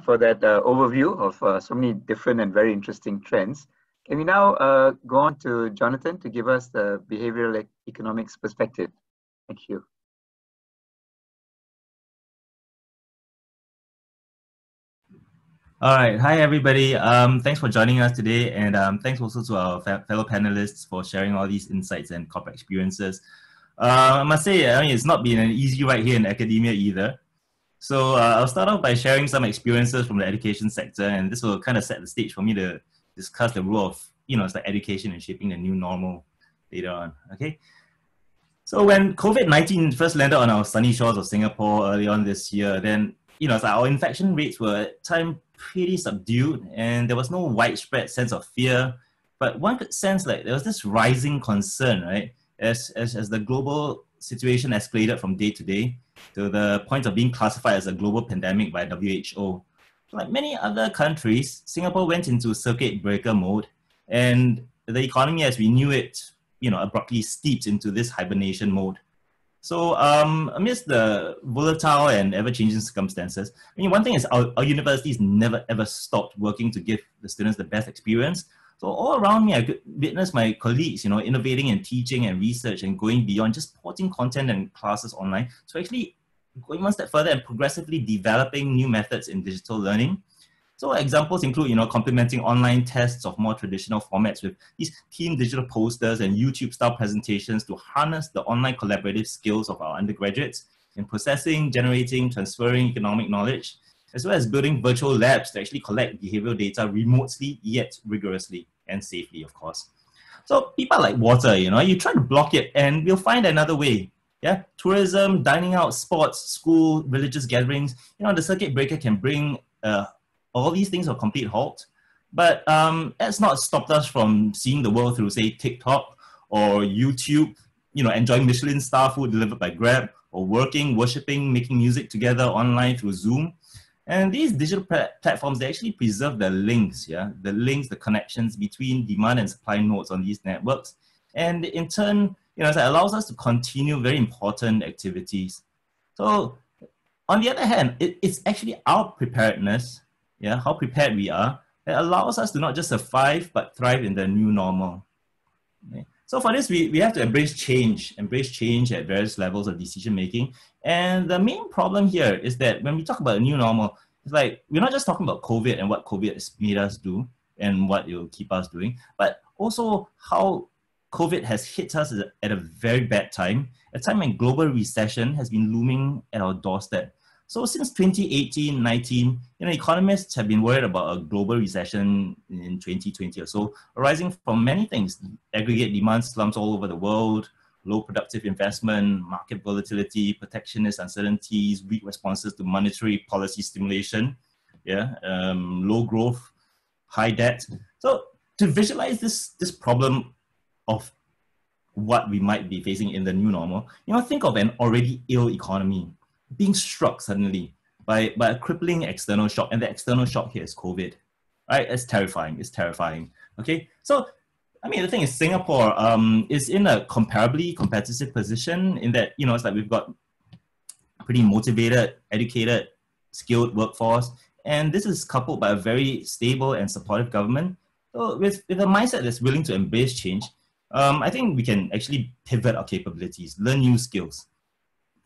for that overview of so many different and very interesting trends. Can we now go on to Jonathan to give us the behavioral economics perspective? Thank you. All right. Hi, everybody. Thanks for joining us today. And thanks also to our fellow panelists for sharing all these insights and corporate experiences. I must say, I mean, it's not been an easy ride here in academia either. So I'll start off by sharing some experiences from the education sector. And this will kind of set the stage for me to discuss the role of, it's like education and shaping the new normal later on. Okay. So when COVID-19 first landed on our sunny shores of Singapore early on this year, then, it's like our infection rates were at time pretty subdued and there was no widespread sense of fear, but one could sense like there was this rising concern, right? As the global situation escalated from day to day to the point of being classified as a global pandemic by WHO. Like many other countries, Singapore went into circuit breaker mode and the economy as we knew it, abruptly steeped into this hibernation mode. So amidst the volatile and ever-changing circumstances, I mean, one thing is our universities never ever stopped working to give the students the best experience. So all around me, I could witness my colleagues, innovating and teaching and research and going beyond just porting content and classes online. So actually going one step further and progressively developing new methods in digital learning. So examples include, complementing online tests of more traditional formats with these team digital posters and YouTube style presentations to harness the online collaborative skills of our undergraduates in processing, generating, transferring economic knowledge, as well as building virtual labs to actually collect behavioral data remotely yet rigorously and safely, of course. So people like water, you try to block it and we'll find another way. Yeah, tourism, dining out, sports, school, religious gatherings, the circuit breaker can bring all these things are a complete halt, but that's not stopped us from seeing the world through, say, TikTok or YouTube, enjoying Michelin star food delivered by Grab, or working, worshiping, making music together online through Zoom. And these digital platforms, they actually preserve the links, the connections between demand and supply nodes on these networks. And in turn, it allows us to continue very important activities. So on the other hand, it's actually our preparedness, how prepared we are, that allows us to not just survive, but thrive in the new normal. Okay. So for this, we have to embrace change at various levels of decision making. And the main problem here is that when we talk about a new normal, it's like, we're not just talking about COVID and what COVID has made us do and what it will keep us doing, but also how COVID has hit us at a very bad time, a time when global recession has been looming at our doorstep. So since 2018-19, economists have been worried about a global recession in 2020 or so, arising from many things: aggregate demand slumps all over the world, low productive investment, market volatility, protectionist uncertainties, weak responses to monetary policy stimulation, low growth, high debt. So to visualize this problem of what we might be facing in the new normal, think of an already ill economy being struck suddenly by a crippling external shock, and the external shock here is COVID, right? It's terrifying, okay? So, I mean, the thing is, Singapore is in a comparably competitive position in that, it's like we've got pretty motivated, educated, skilled workforce, and this is coupled by a very stable and supportive government. So with a mindset that's willing to embrace change, I think we can actually pivot our capabilities, learn new skills,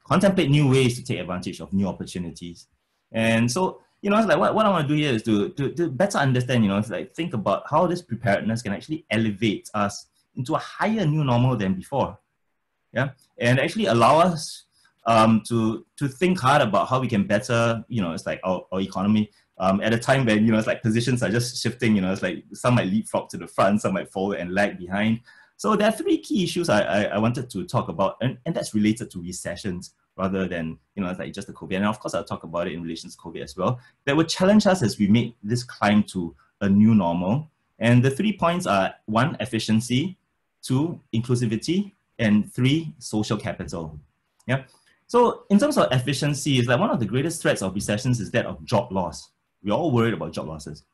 contemplate new ways to take advantage of new opportunities. And so, it's like what I want to do here is to better understand, it's like think about how this preparedness can actually elevate us into a higher new normal than before. And actually allow us to think hard about how we can better, it's like our economy at a time when, it's like positions are just shifting, it's like some might leapfrog to the front, some might fall and lag behind. So there are three key issues I wanted to talk about, and that's related to recessions rather than, it's like just the COVID. And of course, I'll talk about it in relation to COVID as well, that would challenge us as we make this climb to a new normal. And the 3 points are: 1, efficiency; 2, inclusivity; and 3, social capital. So in terms of efficiency, it's like one of the greatest threats of recessions is that of job loss. We're all worried about job losses.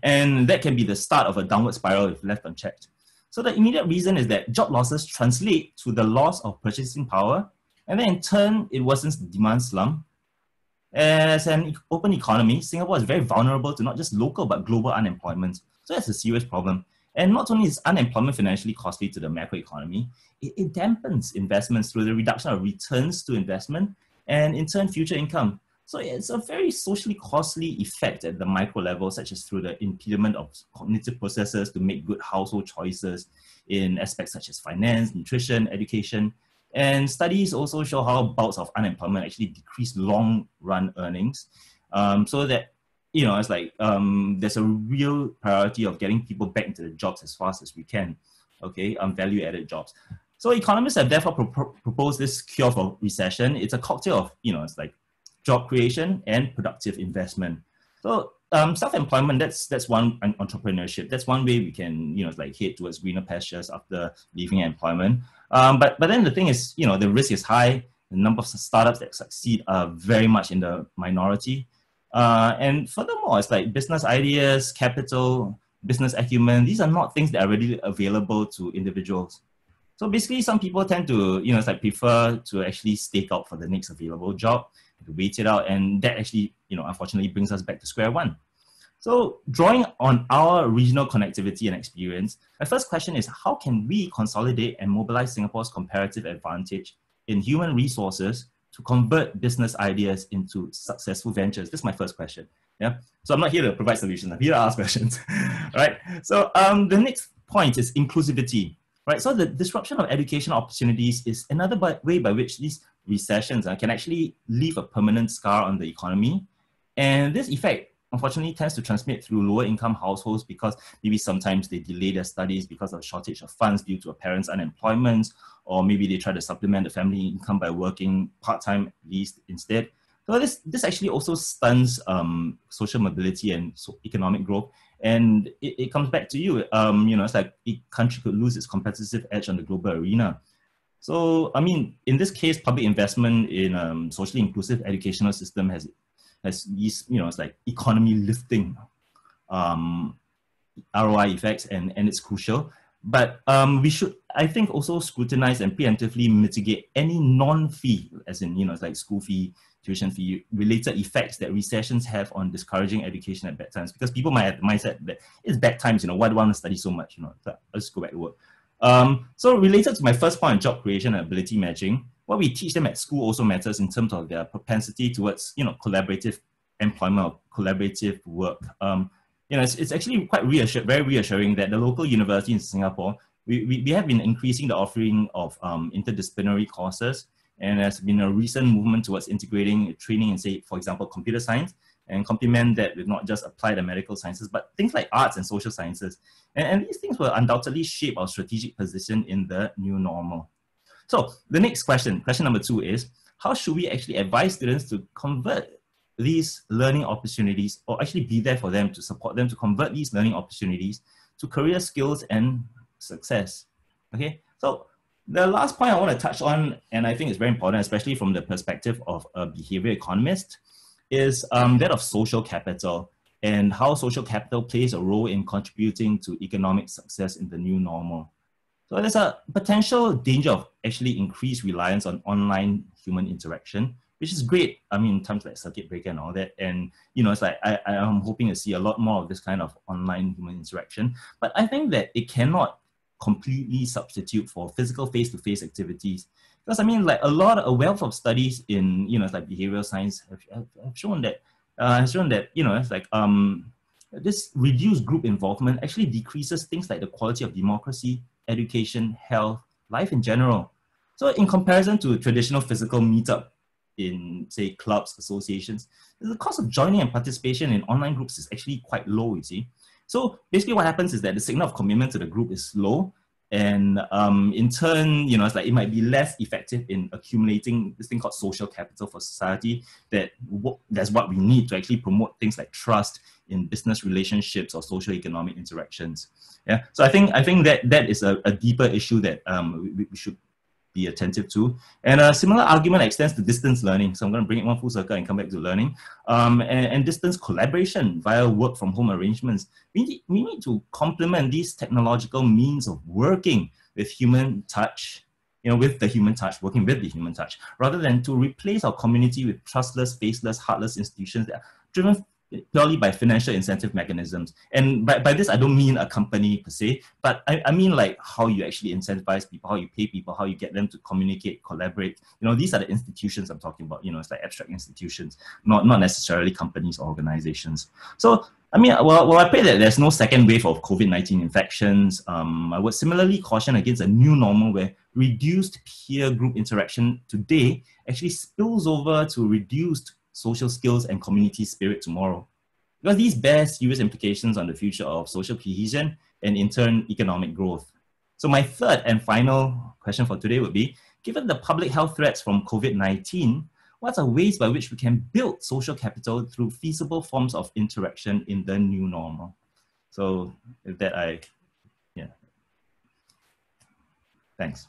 And that can be the start of a downward spiral if left unchecked. So the immediate reason is that job losses translate to the loss of purchasing power, and then in turn, it worsens the demand slump. As an open economy, Singapore is very vulnerable to not just local but global unemployment. So that's a serious problem. And not only is unemployment financially costly to the macroeconomy, it dampens investments through the reduction of returns to investment and in turn future income. So it's a very socially costly effect at the micro level, such as through the impediment of cognitive processes to make good household choices in aspects such as finance, nutrition, education. And studies also show how bouts of unemployment actually decrease long-run earnings. So that, you know, it's like there's a real priority of getting people back into the jobs as fast as we can, okay, value-added jobs. So economists have therefore proposed this cure for recession. It's a cocktail of, you know, it's like job creation and productive investment. So self-employment, that's one entrepreneurship. That's one way we can, you know, like head towards greener pastures after leaving employment. But then the thing is, you know, the risk is high. The number of startups that succeed are very much in the minority. And furthermore, it's like business ideas, capital, business acumen. These are not things that are readily available to individuals. So basically, some people tend to, you know, it's like prefer to actually stake out for the next available job, to wait it out, and that actually, you know, unfortunately brings us back to square one. So drawing on our regional connectivity and experience, my first question is, how can we consolidate and mobilize Singapore's comparative advantage in human resources to convert business ideas into successful ventures? This is my first question. Yeah. So I'm not here to provide solutions, I'm here to ask questions. Right. So the next point is inclusivity. Right. So the disruption of education opportunities is another way by which these recessions can actually leave a permanent scar on the economy. And this effect, unfortunately, tends to transmit through lower income households because maybe sometimes they delay their studies because of a shortage of funds due to a parent's unemployment, or maybe they try to supplement the family income by working part-time at least instead. So this actually also stuns social mobility and economic growth. And it comes back to you, you know, it's like the country could lose its competitive edge on the global arena. So, I mean, in this case, public investment in socially inclusive educational system has these, you know, it's like economy lifting ROI effects, and it's crucial. But we should, I think, also scrutinize and preemptively mitigate any non-fee, as in, you know, it's like school fee, tuition fee related effects that recessions have on discouraging education at bad times. Because people might have the mindset that it's bad times, you know, why do I want to study so much? You know, I'll just go back to work. So related to my first point on job creation and ability matching, what we teach them at school also matters in terms of their propensity towards, you know, collaborative employment or collaborative work. You know, it's actually quite very reassuring that the local university in Singapore, we have been increasing the offering of interdisciplinary courses, and there's been a recent movement towards integrating training in, say, for example, computer science, and complement that with not just applied and medical sciences, but things like arts and social sciences. And these things will undoubtedly shape our strategic position in the new normal. So the next question number 2 is, how should we actually advise students to convert these learning opportunities, or actually be there for them to support them to convert these learning opportunities to career skills and success? Okay, so the last point I want to touch on, and I think it's very important, especially from the perspective of a behavior economist, is that of social capital and how social capital plays a role in contributing to economic success in the new normal. So there's a potential danger of actually increased reliance on online human interaction, which is great. I mean, in times like circuit breaker and all that. And, you know, it's like, I'm hoping to see a lot more of this kind of online human interaction. But I think that it cannot completely substitute for physical face-to-face activities. Because, I mean, like a wealth of studies in, you know, it's like behavioral science have shown that, you know, it's like this reduced group involvement actually decreases things like the quality of democracy, education, health, life in general. So in comparison to traditional physical meetup in, say, clubs, associations, the cost of joining and participation in online groups is actually quite low, you see. So basically what happens is that the signal of commitment to the group is low, and in turn, you know, it's like it might be less effective in accumulating this thing called social capital for society. That's what we need to actually promote things like trust in business relationships or social economic interactions. Yeah, so I think that is a deeper issue that we should be attentive to. And a similar argument extends to distance learning. So I'm going to bring it one full circle and come back to learning. And distance collaboration via work from home arrangements. We need to complement these technological means of working with human touch, with the human touch, working with the human touch, rather than to replace our community with trustless, faceless, heartless institutions that are driven purely by financial incentive mechanisms. And by this, I don't mean a company per se, but I mean like how you actually incentivize people, how you pay people, how you get them to communicate, collaborate. These are the institutions I'm talking about. It's like abstract institutions, not necessarily companies or organizations. So, well, I pray that there's no second wave of COVID-19 infections. I would similarly caution against a new normal where reduced peer group interaction today actually spills over to reduced social skills and community spirit tomorrow, because these bear serious implications on the future of social cohesion and in turn economic growth. So my third and final question for today would be, given the public health threats from COVID-19, what are ways by which we can build social capital through feasible forms of interaction in the new normal? So with that, thanks.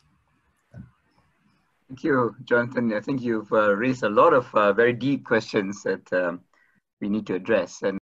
Thank you, Jonathan. I think you've raised a lot of very deep questions that we need to address. And